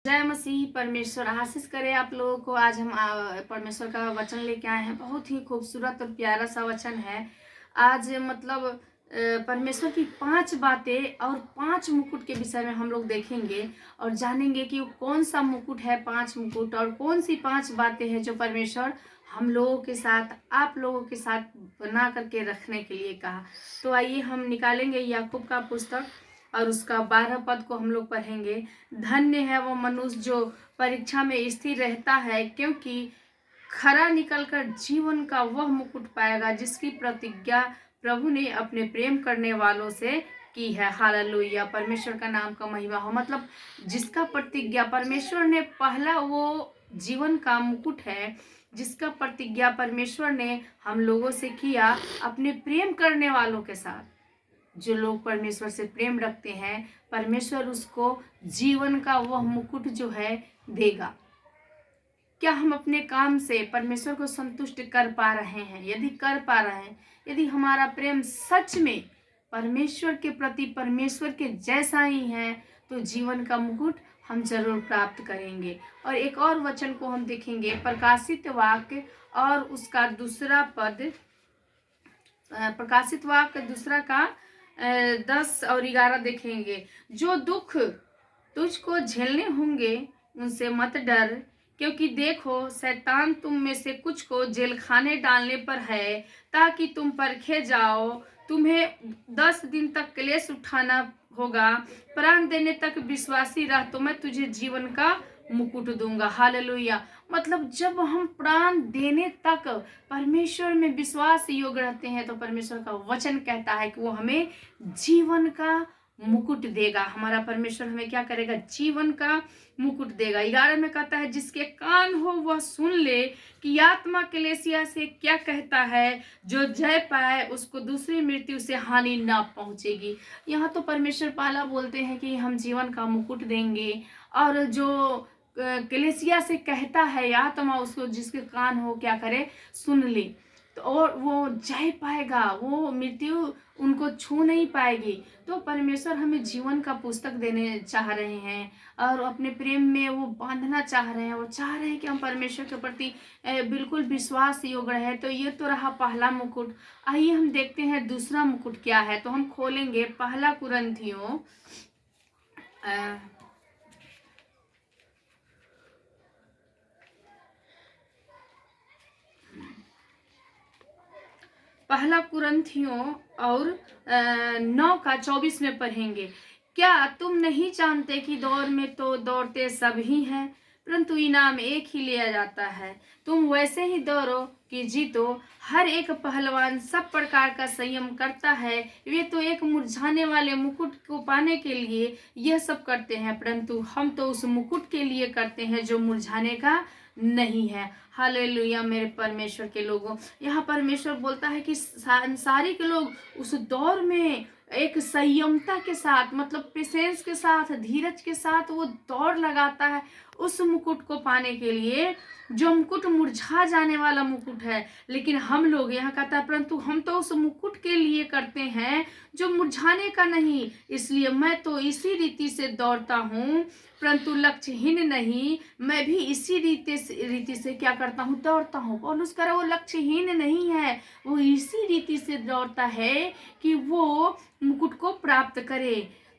जय मसीह। परमेश्वर आशीष करे आप लोगों को। आज हम परमेश्वर का वचन लेके आए हैं। बहुत ही खूबसूरत और प्यारा सा वचन है। आज परमेश्वर की 5 बातें और 5 मुकुट के विषय में हम लोग देखेंगे और जानेंगे कि वो कौन सा मुकुट है, 5 मुकुट, और कौन सी 5 बातें हैं जो परमेश्वर हम लोगों के साथ, आप लोगों के साथ बना करके रखने के लिए कहा। तो आइए हम निकालेंगे याकूब का पुस्तक और उसका 12 पद को हम लोग पढ़ेंगे। धन्य है वो मनुष्य जो परीक्षा में स्थिर रहता है, क्योंकि खरा निकलकर जीवन का वह मुकुट पाएगा जिसकी प्रतिज्ञा प्रभु ने अपने प्रेम करने वालों से की है। हालेलुया, परमेश्वर का नाम का महिमा हो। मतलब जिसका प्रतिज्ञा परमेश्वर ने, पहला वो जीवन का मुकुट है जिसका प्रतिज्ञा परमेश्वर ने हम लोगों से किया अपने प्रेम करने वालों के साथ। जो लोग परमेश्वर से प्रेम रखते हैं, परमेश्वर उसको जीवन का वह मुकुट जो है देगा। क्या हम अपने काम से परमेश्वर को संतुष्ट कर पा रहे हैं? यदि कर पा रहे हैं, यदि हमारा प्रेम सच में परमेश्वर के प्रति परमेश्वर के जैसा ही है, तो जीवन का मुकुट हम जरूर प्राप्त करेंगे। और एक और वचन को हम देखेंगे, प्रकाशित वाक्य और उसका दूसरा पद, प्रकाशित वाक्य दूसरा का 10 और 11 देखेंगे। जो दुख तुझको झेलने होंगे उनसे मत डर, क्योंकि देखो शैतान तुम में से कुछ को जेल खाने डालने पर है, ताकि तुम परखे जाओ। तुम्हें 10 दिन तक क्लेश उठाना होगा। प्राण देने तक विश्वासी रह, तो मैं तुझे जीवन का मुकुट दूंगा। हालेलुया। मतलब जब हम प्राण देने तक परमेश्वर में विश्वास योग्य रहते हैं, तो परमेश्वर का वचन कहता है कि वो हमें जीवन का मुकुट देगा। हमारा परमेश्वर हमें क्या करेगा? जीवन का मुकुट देगा। 11 में कहता है, जिसके कान हो वह सुन ले कि आत्मा कलीसिया से क्या कहता है। जो जय पाए उसको दूसरी मृत्यु से हानि ना पहुंचेगी। यहाँ तो परमेश्वर पाला बोलते हैं कि हम जीवन का मुकुट देंगे, और जो कलीसिया से कहता है आत्मा, उसको जिसके कान हो क्या करे? सुन ले, तो और वो जय पाएगा, वो मृत्यु उनको छू नहीं पाएगी। तो परमेश्वर हमें जीवन का पुस्तक देने चाह रहे हैं और अपने प्रेम में वो बांधना चाह रहे हैं। वो चाह रहे हैं कि हम परमेश्वर के प्रति बिल्कुल विश्वास योग्य है। तो ये तो रहा पहला मुकुट। आइए हम देखते हैं दूसरा मुकुट क्या है। तो हम खोलेंगे पहला कुरिन्थियों, पहला कुरिन्थियों और 9 का 24 में पढ़ेंगे। क्या तुम नहीं जानते कि दौड़ में तो दौड़ते सभी हैं, परंतु इनाम एक ही लिया जाता है। तुम वैसे ही दौड़ो कि जीतो। हर एक पहलवान सब प्रकार का संयम करता है। वे तो एक मुरझाने वाले मुकुट को पाने के लिए यह सब करते हैं, परंतु हम तो उस मुकुट के लिए करते हैं जो मुरझाने का नहीं है। हालेलुया मेरे परमेश्वर के लोगों, यहाँ परमेश्वर बोलता है कि सांसारिक लोग उस दौर में एक संयमता के साथ, मतलब पेशेंस के साथ, धीरज के साथ वो दौड़ लगाता है उस मुकुट को पाने के लिए, जो मुकुट मुरझा जाने वाला मुकुट है। लेकिन हम लोग, यहाँ कहता है, परंतु हम तो उस मुकुट के लिए करते हैं जो मुरझाने का नहीं। इसलिए मैं तो इसी रीति से दौड़ता हूँ, परंतु लक्ष्यहीन नहीं। मैं भी इसी रीति से क्या करता हूँ? दौड़ता हूँ। पौलुस कह रहा है वो लक्ष्यहीन नहीं है, वो इसी रीति से दौड़ता है कि वो मुकुट को प्राप्त करे।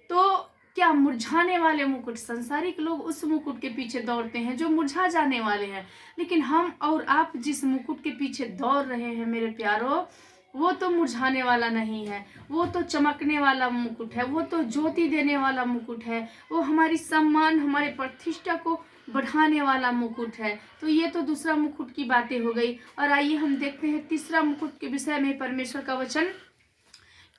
तो क्या मुरझाने वाले मुकुट, संसारिक लोग उस मुकुट के पीछे दौड़ते हैं जो मुरझा जाने वाले हैं, लेकिन हम और आप जिस मुकुट के पीछे दौड़ रहे हैं मेरे प्यारो, वो तो मुरझाने वाला नहीं है। वो तो चमकने वाला मुकुट है, वो तो ज्योति देने वाला मुकुट है, वो हमारी सम्मान, हमारे प्रतिष्ठा को बढ़ाने वाला मुकुट है। तो ये तो दूसरा मुकुट की बातें हो गई। और आइए हम देखते हैं तीसरा मुकुट के विषय में परमेश्वर का वचन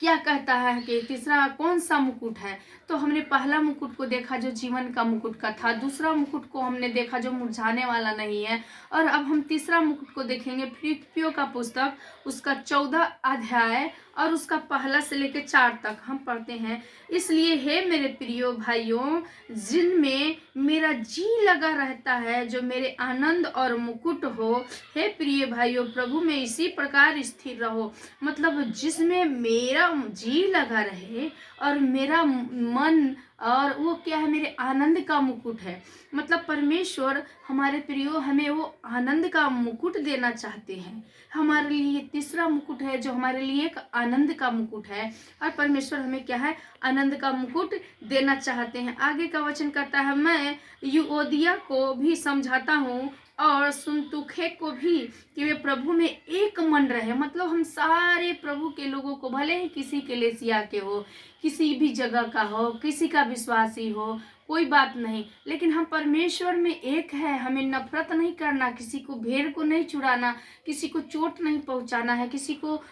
क्या कहता है कि तीसरा कौन सा मुकुट है। तो हमने पहला मुकुट को देखा जो जीवन का मुकुट का था, दूसरा मुकुट को हमने देखा जो मुरझाने वाला नहीं है, और अब हम तीसरा मुकुट को देखेंगे। फिलिप्पियों का पुस्तक उसका 14 अध्याय और उसका 1 से लेकर 4 तक हम पढ़ते हैं। इसलिए हे मेरे प्रियो भाइयों, जिनमें मेरा जी लगा रहता है, जो मेरे आनंद और मुकुट हो, हे प्रिय भाइयों, प्रभु में इसी प्रकार स्थिर रहो। मतलब जिसमें मेरा जी लगा रहे और मेरा मन और वो क्या है, मेरे आनंद का मुकुट है। मतलब परमेश्वर हमारे प्रियो हमें वो आनंद का मुकुट देना चाहते हैं। हमारे लिए तीसरा मुकुट है जो हमारे लिए एक आनंद का मुकुट है, और परमेश्वर हमें क्या है, आनंद का मुकुट देना चाहते हैं। आगे का वचन कहता है, मैं यूओदिया को भी समझाता हूँ और सुन्तुखे को भी कि वे प्रभु में एक मन रहे। मतलब हम सारे प्रभु के लोगों को, भले ही किसी कलीसिया के हो, किसी भी जगह का हो, किसी का विश्वासी हो, कोई बात नहीं, लेकिन हम परमेश्वर में एक है। हमें नफरत नहीं करना, किसी को भेड़ को नहीं चुराना, किसी को चोट नहीं पहुंचाना है, किसी को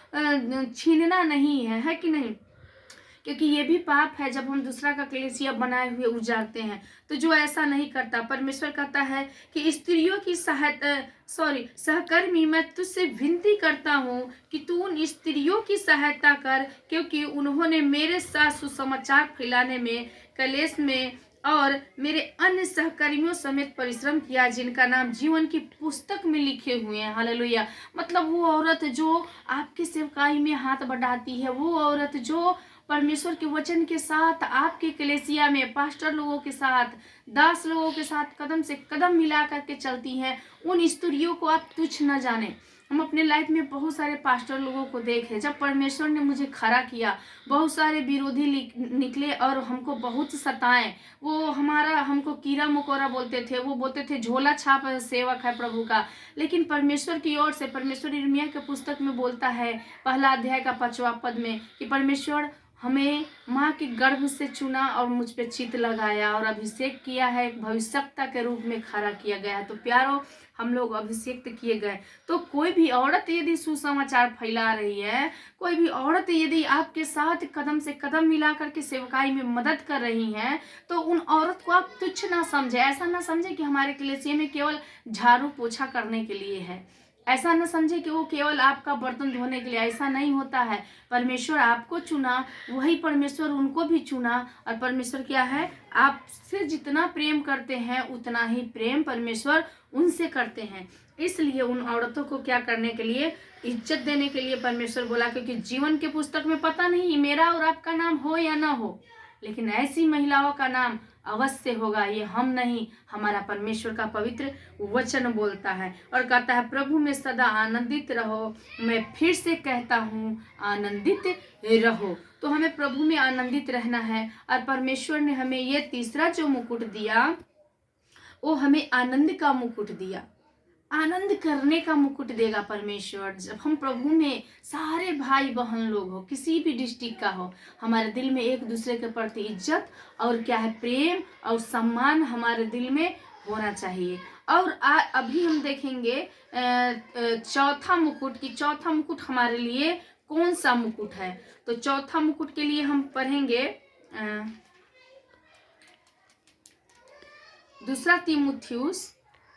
छीनना नहीं है कि नहीं? क्योंकि ये भी पाप है जब हम दूसरा का कलीसिया बनाए हुए उजाड़ते हैं। तो जो ऐसा नहीं करता, परमेश्वर कहता है कि स्त्रियों की सहकर्मी, मैं तुझसे विनती करता हूँ कि तू उन स्त्रियों की सहायता कर, क्योंकि उन्होंने मेरे साथ सुसमाचार फैलाने में, कलेश में और मेरे अन्य सहकर्मियों समेत परिश्रम किया, जिनका नाम जीवन की पुस्तक में लिखे हुए हैं। हालेलुया। मतलब वो औरत जो आपकी सेवकाई में हाथ बढ़ाती है, वो औरत जो परमेश्वर के वचन के साथ आपके कलीसिया में पास्टर लोगों के साथ, दास लोगों के साथ कदम से कदम मिला करके चलती हैं, उन स्त्रियों को आप तुच्छ न जाने। हम अपने लाइफ में बहुत सारे पास्टर लोगों को देखे, जब परमेश्वर ने मुझे खड़ा किया, बहुत सारे विरोधी निकले और हमको बहुत सताए। वो हमको कीड़ा मकोड़ा बोलते थे, वो बोलते थे झोला छाप सेवक है प्रभु का। लेकिन परमेश्वर की ओर से, परमेश्वर यिर्मयाह के पुस्तक में बोलता है, पहला अध्याय का 5वां पद में, कि परमेश्वर हमें माँ के गर्भ से चुना और मुझ पे चित्त लगाया और अभिषेक किया है, एक भविष्यवक्ता के रूप में खड़ा किया गया है। तो प्यारो, हम लोग अभिषेक किए गए। तो कोई भी औरत यदि सुसमाचार फैला रही है, कोई भी औरत यदि आपके साथ कदम से कदम मिला करके सेवकाई में मदद कर रही है, तो उन औरत को आप तुच्छ ना समझे। ऐसा ना समझे कि हमारे कलीसिया में केवल झाड़ू पोछा करने के लिए है, ऐसा न समझे कि वो केवल आपका बर्तन धोने के लिए। ऐसा नहीं होता है। परमेश्वर आपको चुना, वही परमेश्वर उनको भी चुना। और परमेश्वर क्या है, आपसे जितना प्रेम करते हैं उतना ही प्रेम परमेश्वर उनसे करते हैं। इसलिए उन औरतों को क्या करने के लिए, इज्जत देने के लिए परमेश्वर बोला, क्योंकि जीवन के पुस्तक में पता नहीं मेरा और आपका नाम हो या ना हो, लेकिन ऐसी महिलाओं का नाम अवश्य होगा। ये हम नहीं, हमारा परमेश्वर का पवित्र वचन बोलता है और कहता है, प्रभु में सदा आनंदित रहो। मैं फिर से कहता हूँ, आनंदित रहो। तो हमें प्रभु में आनंदित रहना है। और परमेश्वर ने हमें ये तीसरा जो मुकुट दिया, वो हमें आनंद का मुकुट दिया, आनंद करने का मुकुट देगा परमेश्वर। जब हम प्रभु में, सारे भाई बहन लोग हो, किसी भी डिस्ट्रिक्ट का हो, हमारे दिल में एक दूसरे के प्रति इज्जत और क्या है, प्रेम और सम्मान हमारे दिल में होना चाहिए। और अभी हम देखेंगे चौथा मुकुट की, चौथा मुकुट हमारे लिए कौन सा मुकुट है। तो चौथा मुकुट के लिए हम पढ़ेंगे दूसरा तीमुथियुस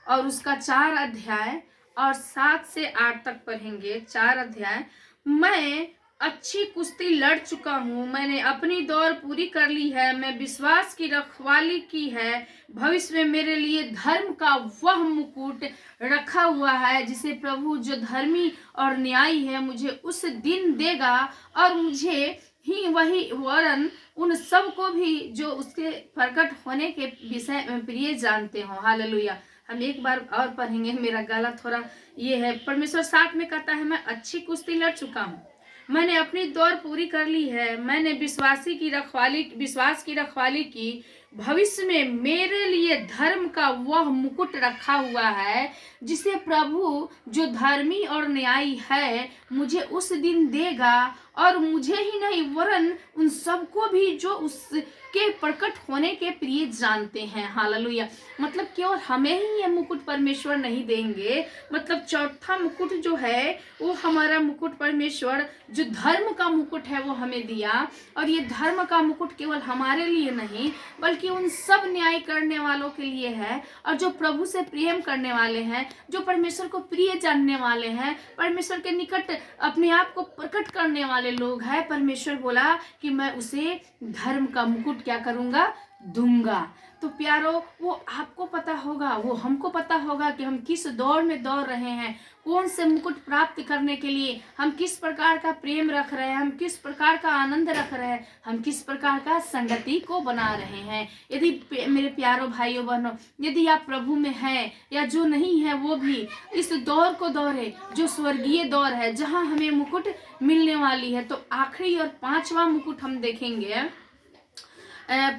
और उसका 4 अध्याय और 7 से 8 तक पढ़ेंगे। 4 अध्याय, मैं अच्छी कुश्ती लड़ चुका हूँ, मैंने अपनी दौड़ पूरी कर ली है, मैं विश्वास की रखवाली की है। भविष्य में मेरे लिए धर्म का वह मुकुट रखा हुआ है, जिसे प्रभु जो धर्मी और न्यायी है मुझे उस दिन देगा, और मुझे ही वही वरन उन सब को भी जो उसके प्रकट होने के विषय में प्रिय जानते हो। हालेलुया। हम एक बार और पढ़ेंगे, मेरा गला थोड़ा ये है। परमेश्वर 7 में कहता है, मैं अच्छी कुश्ती लड़ चुका हूँ, मैंने अपनी दौड़ पूरी कर ली है, मैंने विश्वास की रखवाली की। भविष्य में मेरे लिए धर्म का वह मुकुट रखा हुआ है, जिसे प्रभु जो धर्मी और न्यायी है मुझे उस दिन देगा, और मुझे ही नहीं वरन उन सबको भी जो उसके प्रकट होने के प्रिय जानते हैं। हालेलुया। मतलब केवल हमें ही यह मुकुट परमेश्वर नहीं देंगे, मतलब चौथा मुकुट जो है वो हमारा मुकुट परमेश्वर जो धर्म का मुकुट है वो हमें दिया। और ये धर्म का मुकुट केवल हमारे लिए नहीं, बल्कि उन सब न्याय करने वालों के लिए है, और जो प्रभु से प्रेम करने वाले हैं, जो परमेश्वर को प्रिय जानने वाले हैं, परमेश्वर के निकट अपने आप को प्रकट करने वाले लोग हैं। परमेश्वर बोला कि मैं उसे धर्म का मुकुट क्या करूंगा, दूंगा। तो प्यारो वो आपको पता होगा, वो हमको पता होगा कि हम किस दौड़ में दौड़ रहे हैं, कौन से मुकुट प्राप्त करने के लिए हम किस प्रकार का प्रेम रख रहे हैं, हम किस प्रकार का आनंद रख रहे हैं, हम किस प्रकार का संगति को बना रहे हैं। यदि मेरे प्यारो भाइयों बहनों, यदि आप प्रभु में हैं या जो नहीं है वो भी इस दौर को दौड़े जो स्वर्गीय दौर है, जहां हमें मुकुट मिलने वाली है। तो आखिरी और 5वां मुकुट हम देखेंगे,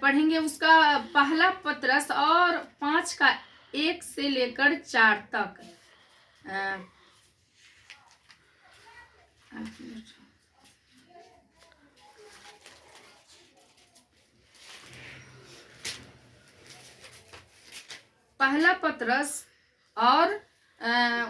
पढ़ेंगे उसका पहला पत्रस और 5 का 1 से लेकर 4 तक। पहला पत्रस और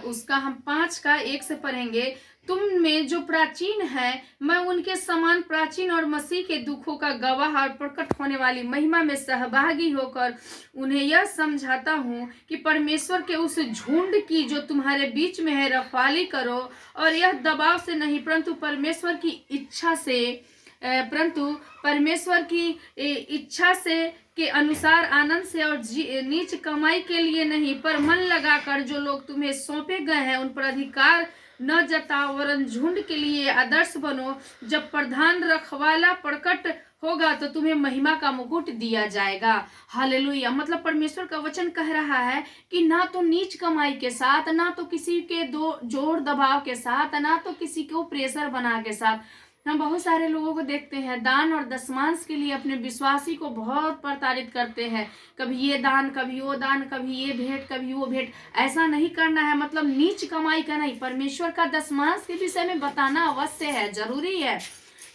उसका हम 5 का 1 से पढ़ेंगे। तुम में जो प्राचीन है, मैं उनके समान प्राचीन और मसीह के दुखों का गवाह और प्रकट होने वाली महिमा में सहभागी होकर उन्हें यह समझाता हूँ कि परमेश्वर के उस झुंड की जो तुम्हारे बीच में है रखवाली करो, और यह दबाव से नहीं परंतु परमेश्वर की इच्छा से के अनुसार आनंद से और नीच कमाई के लिए नहीं, पर मन लगाकर जो लोग तुम्हें सौंपे गए हैं उन पर अधिकार न जताओ, वरन झुंड के लिए आदर्श बनो। जब प्रधान रखवाला प्रकट होगा तो तुम्हें महिमा का मुकुट दिया जाएगा। हालेलुया। मतलब परमेश्वर का वचन कह रहा है कि ना तो नीच कमाई के साथ, ना तो किसी के जोर दबाव के साथ, ना तो किसी को प्रेशर बना के साथ। हम बहुत सारे लोगों को देखते हैं दान और दशमांश के लिए अपने विश्वासी को बहुत प्रताड़ित करते हैं, कभी ये दान, कभी वो दान, कभी ये भेंट, कभी वो भेंट। ऐसा नहीं करना है, मतलब नीच कमाई का नहीं। परमेश्वर का दशमांश के विषय में बताना अवश्य है, जरूरी है।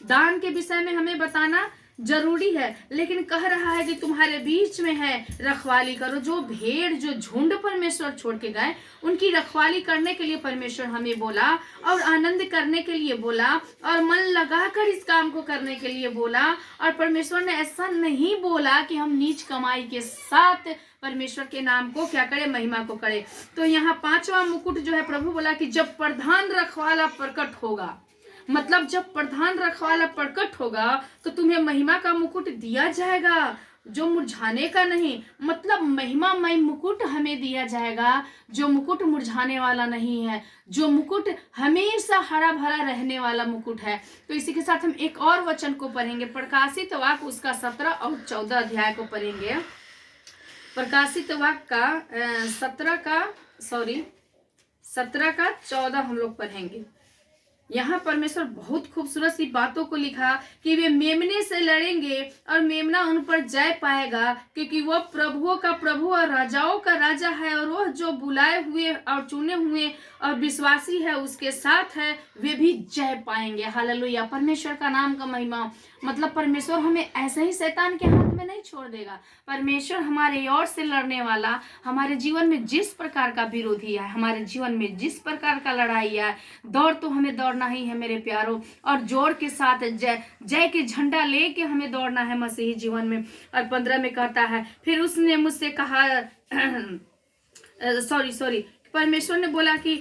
दान के विषय में हमें बताना जरूरी है, लेकिन कह रहा है कि तुम्हारे बीच में है रखवाली करो। जो भेड़, जो झुंड परमेश्वर छोड़ के गए, उनकी रखवाली करने के लिए परमेश्वर हमें बोला, और आनंद करने के लिए बोला, और मन लगाकर इस काम को करने के लिए बोला। और परमेश्वर ने ऐसा नहीं बोला कि हम नीच कमाई के साथ परमेश्वर के नाम को क्या करे, महिमा को करे। तो यहाँ 5वां मुकुट जो है, प्रभु बोला कि जब प्रधान रखवाला प्रकट होगा, मतलब जब प्रधान रखवाला प्रकट होगा तो तुम्हें महिमा का मुकुट दिया जाएगा, जो मुरझाने का नहीं। मतलब महिमामय मुकुट हमें दिया जाएगा, जो मुकुट मुरझाने वाला नहीं है, जो मुकुट हमेशा हरा भरा रहने वाला मुकुट है। तो इसी के साथ हम एक और वचन को पढ़ेंगे, प्रकाशित वाक्य उसका 17 और 14 अध्याय को पढ़ेंगे। प्रकाशित वाक्य का 17 का 14 हम लोग पढ़ेंगे। यहाँ परमेश्वर बहुत खूबसूरत सी बातों को लिखा कि वे मेमने से लड़ेंगे और मेमना उन पर जय पाएगा, क्योंकि वह प्रभुओं का प्रभु और राजाओं का राजा है, और वह जो बुलाए हुए और चुने हुए और विश्वासी है उसके साथ है, वे भी जय पाएंगे। हालेलुया। परमेश्वर का नाम का महिमा। मतलब परमेश्वर हमें ऐसे ही शैतान के हाथ में नहीं छोड़ देगा। परमेश्वर हमारे ओर से लड़ने वाला, हमारे जीवन में जिस प्रकार का विरोधी है, हमारे जीवन में जिस प्रकार का लड़ाई है, दौड़ तो हमें दौड़ना ही है मेरे प्यारों, और जोर के साथ जय के झंडा लेके हमें दौड़ना है मसीही जीवन में। और 15 में कहता है, फिर उसने मुझसे कहा परमेश्वर ने बोला कि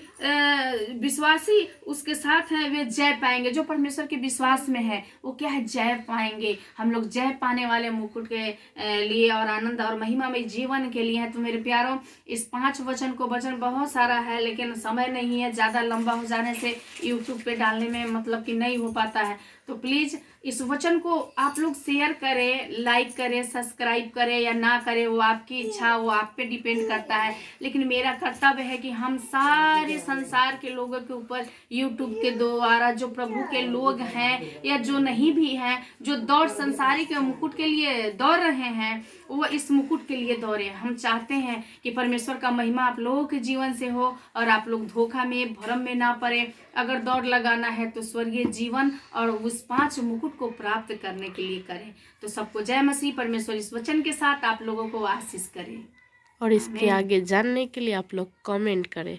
विश्वासी उसके साथ हैं, वे जय पाएंगे। जो परमेश्वर के विश्वास में है वो क्या है, जय पाएंगे। हम लोग जय पाने वाले मुकुट के लिए और आनंद और महिमा में जीवन के लिए हैं। तो मेरे प्यारों, इस 5 वचन को वचन बहुत सारा है, लेकिन समय नहीं है, ज़्यादा लंबा हो जाने से यूट्यूब पे डालने में मतलब कि नहीं हो पाता है। तो प्लीज़ इस वचन को आप लोग शेयर करें, लाइक करें, सब्सक्राइब करें या ना करें, वो आपकी इच्छा, वो आप पे डिपेंड करता है। लेकिन मेरा कर्तव्य है कि हम सारे संसार के लोगों के ऊपर यूट्यूब के द्वारा, जो प्रभु के लोग हैं या जो नहीं भी हैं, जो दौड़ संसारिक मुकुट के लिए दौड़ रहे हैं, वो इस मुकुट के लिए दौड़े। हम चाहते हैं कि परमेश्वर का महिमा आप लोगों के जीवन से हो और आप लोग धोखा में, भ्रम में ना पड़े। अगर दौड़ लगाना है तो स्वर्गीय जीवन और उस 5 मुकुट को प्राप्त करने के लिए करें। तो सबको जय मसीह। परमेश्वर इस वचन के साथ आप लोगों को आशीष करे, और इसके आगे जानने के लिए आप लोग कमेंट करें।